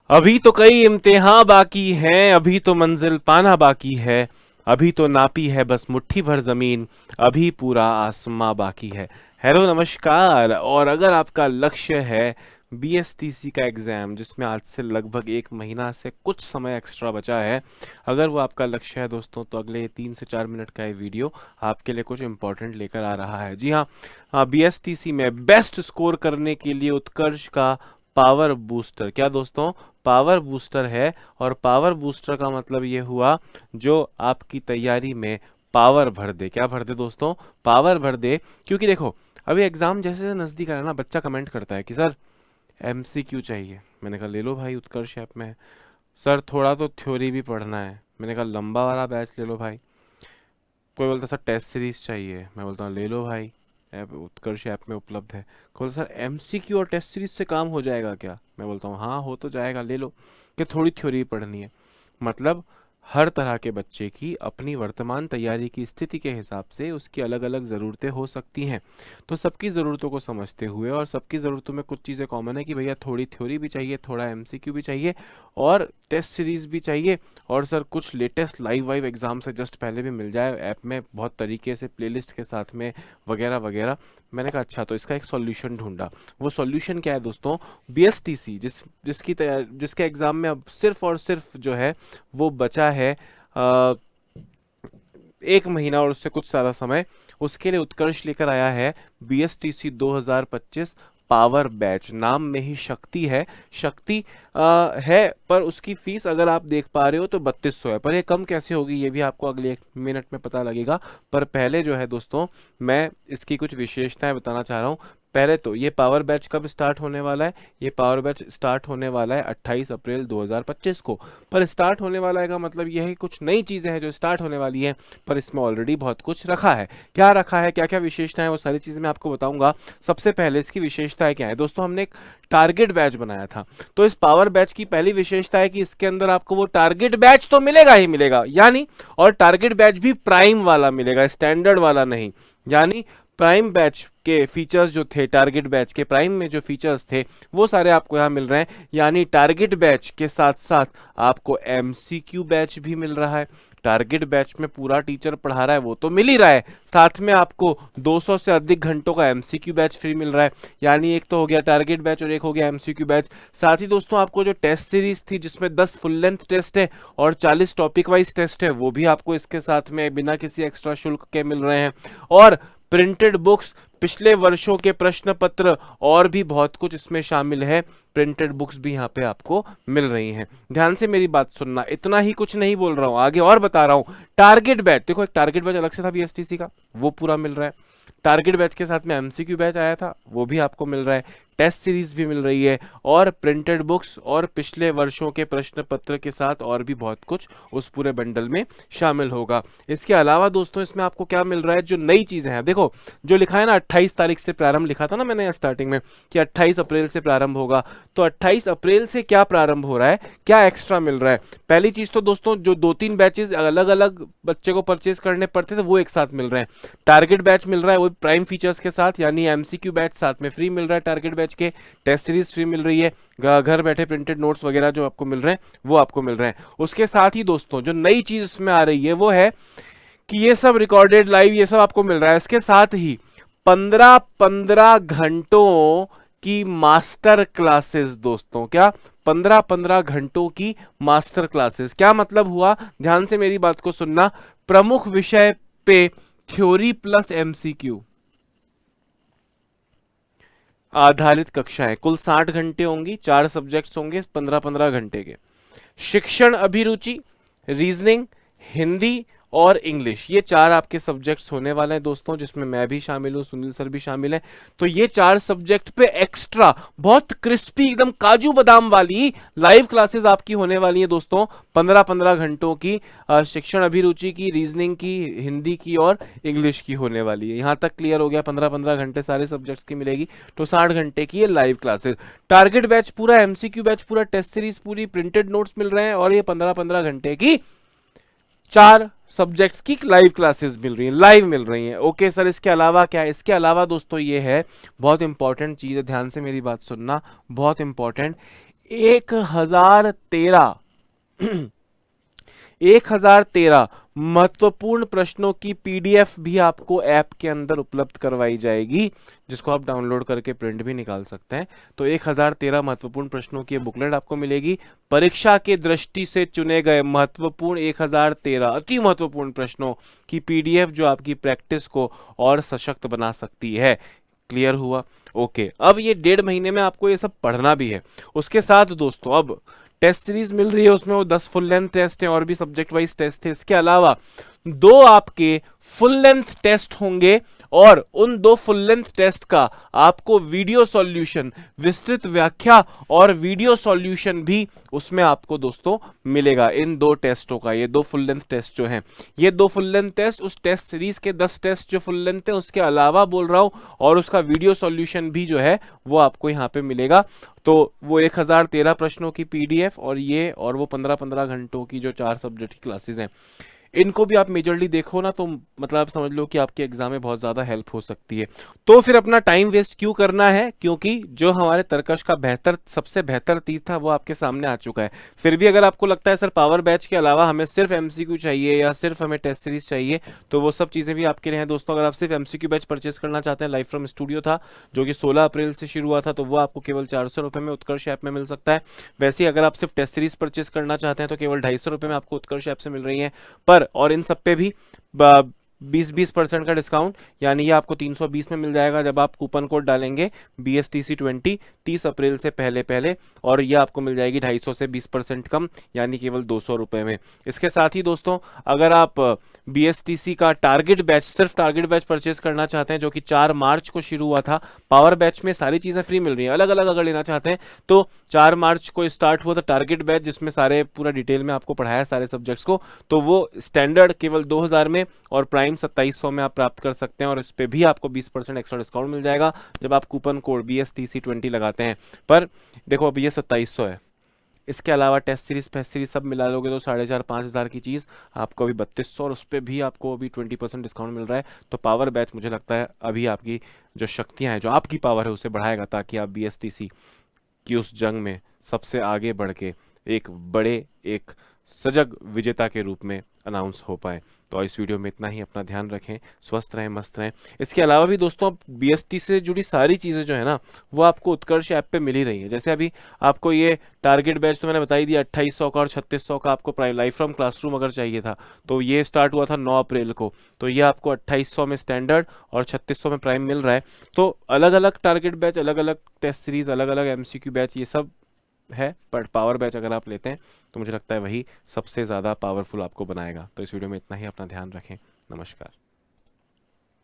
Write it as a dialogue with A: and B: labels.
A: अभी तो कई इम्तिहान बाकी हैं, अभी तो मंजिल पाना बाकी है, अभी तो नापी है बस मुट्ठी भर जमीन, अभी पूरा आसमां बाकी है। हेलो नमस्कार। और अगर आपका लक्ष्य है बीएसटीसी का एग्ज़ाम, जिसमें आज से लगभग 1 महीना से कुछ समय एक्स्ट्रा बचा है, अगर वो आपका लक्ष्य है दोस्तों, तो अगले 3 से 4 मिनट का ये वीडियो आपके लिए कुछ इंपॉर्टेंट लेकर आ रहा है। जी हाँ, बीएसटीसी में बेस्ट स्कोर करने के लिए उत्कर्ष का पावर बूस्टर, क्या दोस्तों, पावर बूस्टर है। और पावर बूस्टर का मतलब ये हुआ जो आपकी तैयारी में पावर भर दे। क्या भर दे दोस्तों? पावर भर दे। क्योंकि देखो, अभी एग्जाम जैसे जैसे नजदीक आ रहा है ना, बच्चा कमेंट करता है कि सर एमसीक्यू चाहिए। मैंने कहा ले लो भाई, उत्कर्ष ऐप में है। सर थोड़ा तो थ्योरी भी पढ़ना है। मैंने कहा लंबा वाला बैच ले लो भाई। कोई बोलता सर टेस्ट सीरीज चाहिए। मैं बोलता हूँ ले लो भाई, ऐप उत्कर्ष ऐप में उपलब्ध है। कोई बोलता सर एमसीक्यू और टेस्ट सीरीज से काम हो जाएगा क्या? मैं बोलता हूँ हाँ हो तो जाएगा, ले लो। कि थोड़ी थ्योरी पढ़नी है। मतलब हर तरह के बच्चे की अपनी वर्तमान तैयारी की स्थिति के हिसाब से उसकी अलग अलग ज़रूरतें हो सकती हैं। तो सबकी ज़रूरतों को समझते हुए, और सबकी ज़रूरतों में कुछ चीज़ें कॉमन है कि भैया थोड़ी थ्योरी भी चाहिए, थोड़ा एमसीक्यू भी चाहिए, और टेस्ट सीरीज भी चाहिए, और सर कुछ लेटेस्ट लाइव वाइव एग्जाम से जस्ट पहले भी मिल जाए ऐप में बहुत तरीके से प्लेलिस्ट के साथ में, वगैरह वगैरह। मैंने कहा अच्छा, तो इसका एक सॉल्यूशन ढूंढा। वो सॉल्यूशन क्या है दोस्तों? बीएसटीसी जिसके एग्जाम में अब सिर्फ और सिर्फ जो है वो बचा है 1 महीना और उससे कुछ सारा समय। उसके लिए उत्कर्ष लेकर आया है बीएसटीसी 2025 पावर बैच। नाम में ही शक्ति है। शक्ति है, पर उसकी फीस अगर आप देख पा रहे हो तो 3200 है। पर ये कम कैसे होगी ये भी आपको अगले 1 मिनट में पता लगेगा। पर पहले जो है दोस्तों, मैं इसकी कुछ विशेषताएं बताना चाह रहा हूँ। पहले तो ये पावर बैच कब स्टार्ट होने वाला है? ये पावर बैच स्टार्ट होने वाला है 28 अप्रैल 2025 को। पर स्टार्ट होने वाला है का मतलब यह है कि कुछ नई चीज़ें हैं जो स्टार्ट होने वाली हैं, पर इसमें ऑलरेडी बहुत कुछ रखा है। क्या रखा है, क्या क्या विशेषताएं, वो सारी चीज़ें मैं आपको बताऊंगा। सबसे पहले इसकी विशेषताएं क्या है दोस्तों? हमने एक टारगेट बैच बनाया था। तो इस पावर बैच की पहली विशेषता है कि इसके अंदर आपको वो टारगेट बैच तो मिलेगा ही मिलेगा, यानी, और टारगेट बैच भी प्राइम वाला मिलेगा, स्टैंडर्ड वाला नहीं। यानी प्राइम बैच के फीचर्स जो थे, टारगेट बैच के प्राइम में जो फीचर्स थे, वो सारे आपको यहाँ मिल रहे हैं। यानी टारगेट बैच के साथ साथ आपको एमसीक्यू बैच भी मिल रहा है। टारगेट बैच में पूरा टीचर पढ़ा रहा है वो तो मिल ही रहा है, साथ में आपको 200 से अधिक घंटों का एमसीक्यू बैच फ्री मिल रहा है। यानी एक तो हो गया टारगेट बैच और एक हो गया एमसीक्यू बैच। साथ ही दोस्तों आपको जो टेस्ट सीरीज थी, जिसमें 10 फुल लेंथ टेस्ट है और 40 टॉपिक वाइज टेस्ट है, वो भी आपको इसके साथ में बिना किसी एक्स्ट्रा शुल्क के मिल रहे हैं। और प्रिंटेड बुक्स, पिछले वर्षों के प्रश्न पत्र, और भी बहुत कुछ इसमें शामिल है। प्रिंटेड बुक्स भी यहाँ पे आपको मिल रही हैं। ध्यान से मेरी बात सुनना, इतना ही कुछ नहीं बोल रहा हूँ, आगे और बता रहा हूँ। टारगेट बैच देखो, एक टारगेट बैच अलग से था बीएसटीसी का, वो पूरा मिल रहा है। टारगेट बैच के साथ में एमसीक्यू बैच आया था, वो भी आपको मिल रहा है। टेस्ट सीरीज भी मिल रही है, और प्रिंटेड बुक्स और पिछले वर्षों के प्रश्न पत्र के साथ और भी बहुत कुछ उस पूरे बंडल में शामिल होगा। इसके अलावा दोस्तों इसमें आपको क्या मिल रहा है, जो नई चीजें हैं, देखो जो लिखा है ना 28 तारीख से प्रारंभ, लिखा था ना मैंने स्टार्टिंग में कि 28 अप्रैल से प्रारंभ होगा। तो 28 अप्रैल से क्या प्रारंभ हो रहा है, क्या एक्स्ट्रा मिल रहा है? पहली चीज तो दोस्तों, जो 2-3 बैचेस अलग अलग बच्चे को परचेज करने पड़ते थे, वो एक साथ मिल रहे हैं। टारगेट बैच मिल रहा है वो प्राइम फीचर्स के साथ, यानी एमसीक्यू बैच साथ में फ्री मिल रहा है टारगेट बैच के। टेस्ट सीरीज फ्री मिल रही है। घर बैठे प्रिंटेड नोट्स वगैरह जो आपको मिल रहे हैं वो आपको मिल रहे हैं। उसके साथ ही दोस्तों जो नई चीज इसमें आ रही है वो है कि ये सब रिकॉर्डेड लाइव ये सब आपको मिल रहा है। इसके साथ ही 15-15 घंटों की मास्टर क्लासेस दोस्तों। क्या? 15-15 घंटों की मास्टर क्लासेस। क्या मतलब हुआ? ध्यान से मेरी बात को सुनना। प्रमुख विषय पे थ्योरी प्लस एमसीक्यू आधारित कक्षाएं, कुल 60 घंटे होंगी, 4 सब्जेक्ट्स होंगे 15-15 घंटे के। शिक्षण अभिरुचि, रीजनिंग, हिंदी और इंग्लिश, ये 4 आपके सब्जेक्ट्स होने वाले हैं दोस्तों, जिसमें मैं भी शामिल हूँ, सुनील सर भी शामिल हैं। तो ये 4 सब्जेक्ट पे एक्स्ट्रा बहुत क्रिस्पी एकदम काजू बादाम वाली लाइव क्लासेस आपकी होने वाली हैं दोस्तों। 15-15 घंटों की शिक्षण अभिरुचि की, रीजनिंग की, हिंदी की और इंग्लिश की होने वाली है। यहाँ तक क्लियर हो गया? 15-15 घंटे सारे सब्जेक्ट्स की मिलेगी, तो 60 घंटे की ये लाइव क्लासेस। टारगेट बैच पूरा, एमसीक्यू बैच पूरा, टेस्ट सीरीज पूरी, प्रिंटेड नोट्स मिल रहे हैं, और ये 15-15 घंटे की 4 सब्जेक्ट्स की लाइव क्लासेस मिल रही हैं, लाइव मिल रही हैं। ओके सर, इसके अलावा क्या है? इसके अलावा दोस्तों ये है बहुत इंपॉर्टेंट चीज़ है, ध्यान से मेरी बात सुनना, बहुत इंपॉर्टेंट। 1013 1013 महत्वपूर्ण प्रश्नों की पीडीएफ भी आपको ऐप के अंदर उपलब्ध करवाई जाएगी, जिसको आप डाउनलोड करके प्रिंट भी निकाल सकते हैं। तो 1013 महत्वपूर्ण प्रश्नों की बुकलेट आपको मिलेगी। परीक्षा के दृष्टि से चुने गए महत्वपूर्ण 1013 अति महत्वपूर्ण प्रश्नों की पीडीएफ जो आपकी प्रैक्टिस को और सशक्त बना सकती है। क्लियर हुआ? ओके, अब ये 1.5 महीने में आपको ये सब पढ़ना भी है। उसके साथ दोस्तों अब टेस्ट सीरीज मिल रही है, उसमें वो 10 फुल लेंथ टेस्ट है और भी सब्जेक्ट वाइज टेस्ट है। इसके अलावा 2 आपके फुल लेंथ टेस्ट होंगे और उन 2 फुल लेंथ टेस्ट का आपको वीडियो सॉल्यूशन, विस्तृत व्याख्या और वीडियो सॉल्यूशन भी उसमें आपको दोस्तों मिलेगा। इन 2 टेस्टों का, ये 2 फुल लेंथ टेस्ट जो हैं, ये 2 फुल लेंथ टेस्ट उस टेस्ट सीरीज के 10 टेस्ट जो फुल लेंथ है उसके अलावा बोल रहा हूं, और उसका वीडियो सॉल्यूशन भी जो है वो आपको यहाँ पे मिलेगा। तो वो 1013 प्रश्नों की पीडीएफ और ये और वो 15-15 घंटों की जो 4 सब्जेक्ट की क्लासेस हैं, इनको भी आप मेजरली देखो ना, तो मतलब आप समझ लो कि आपके एग्जाम में बहुत ज्यादा हेल्प हो सकती है। तो फिर अपना टाइम वेस्ट क्यों करना है, क्योंकि जो हमारे तर्कश का सबसे बेहतर तीर था वो आपके सामने आ चुका है। फिर भी अगर आपको लगता है सर पावर बैच के अलावा हमें सिर्फ एमसीक्यू चाहिए या सिर्फ हमें टेस्ट सीरीज चाहिए, तो वो सब चीजें भी आपके लिए हैं दोस्तों। अगर आप सिर्फ एमसीक्यू बैच परचेस करना चाहते हैं, लाइव फ्रॉम स्टूडियो था जो कि 16 अप्रैल से शुरू हुआ था, तो वो आपको केवल 400 रुपए में उत्कर्ष ऐप में मिल सकता है। वैसे ही अगर आप सिर्फ टेस्ट सीरीज परचेस करना चाहते हैं तो केवल 250 रुपए में आपको उत्कर्ष ऐप से मिल रही है। पर और इन सब पे भी 20% का डिस्काउंट, यानी ये आपको 320 में मिल जाएगा जब आप कूपन कोड डालेंगे BSTC20 30 अप्रैल से पहले पहले, और ये आपको मिल जाएगी 250 से 20% कम, यानी केवल 200 रुपए में। इसके साथ ही दोस्तों अगर आप BSTC का टारगेट बैच, सिर्फ टारगेट बैच परचेस करना चाहते हैं जो कि 4 मार्च को शुरू हुआ था, पावर बैच में सारी चीजें फ्री मिल रही हैं, अलग अलग अगर लेना चाहते हैं तो 4 मार्च को स्टार्ट हुआ था टारगेट बैच, जिसमें सारे पूरा डिटेल में आपको पढ़ाया सारे सब्जेक्ट्स को। तो वो स्टैंडर्ड केवल 2000 में और प्राइम 2700 में आप प्राप्त कर सकते हैं, और इस पे भी आपको 20% एक्स्ट्रा डिस्काउंट मिल जाएगा जब आप कूपन कोड BSTC20 लगाते हैं। पर देखो अभी ये 2700 है, इसके अलावा टेस्ट सीरीज फेस्ट सीरीज सब मिला लोगे तो 4500-5000 की चीज़ आपको अभी 3200, और उस पर भी आपको अभी 20% डिस्काउंट मिल रहा है। तो पावर बैच मुझे लगता है अभी आपकी जो शक्तियां हैं, जो आपकी पावर है उसे बढ़ाएगा, ताकि आप BSTC की उस जंग में सबसे आगे बढ़ के एक सजग विजेता के रूप में अनाउंस हो पाए। तो इस वीडियो में इतना ही। अपना ध्यान रखें, स्वस्थ रहें, मस्त रहें। इसके अलावा भी दोस्तों BST से जुड़ी सारी चीज़ें जो है ना वो आपको उत्कर्ष ऐप पे मिल ही रही है। जैसे अभी आपको ये टारगेट बैच तो मैंने बता ही दिया, 2800 का और 3600 का आपको लाइव फ्रॉम क्लासरूम अगर चाहिए था तो ये स्टार्ट हुआ था 9 अप्रैल को, तो ये आपको 2800 में स्टैंडर्ड और 3600 में प्राइम मिल रहा है। तो अलग अलग टारगेट बैच, अलग अलग टेस्ट सीरीज, अलग अलग MCQ बैच, ये सब है। बट पावर बैच अगर आप लेते हैं तो मुझे लगता है वही सबसे ज़्यादा पावरफुल आपको बनाएगा। तो इस वीडियो में इतना ही। अपना ध्यान रखें। नमस्कार।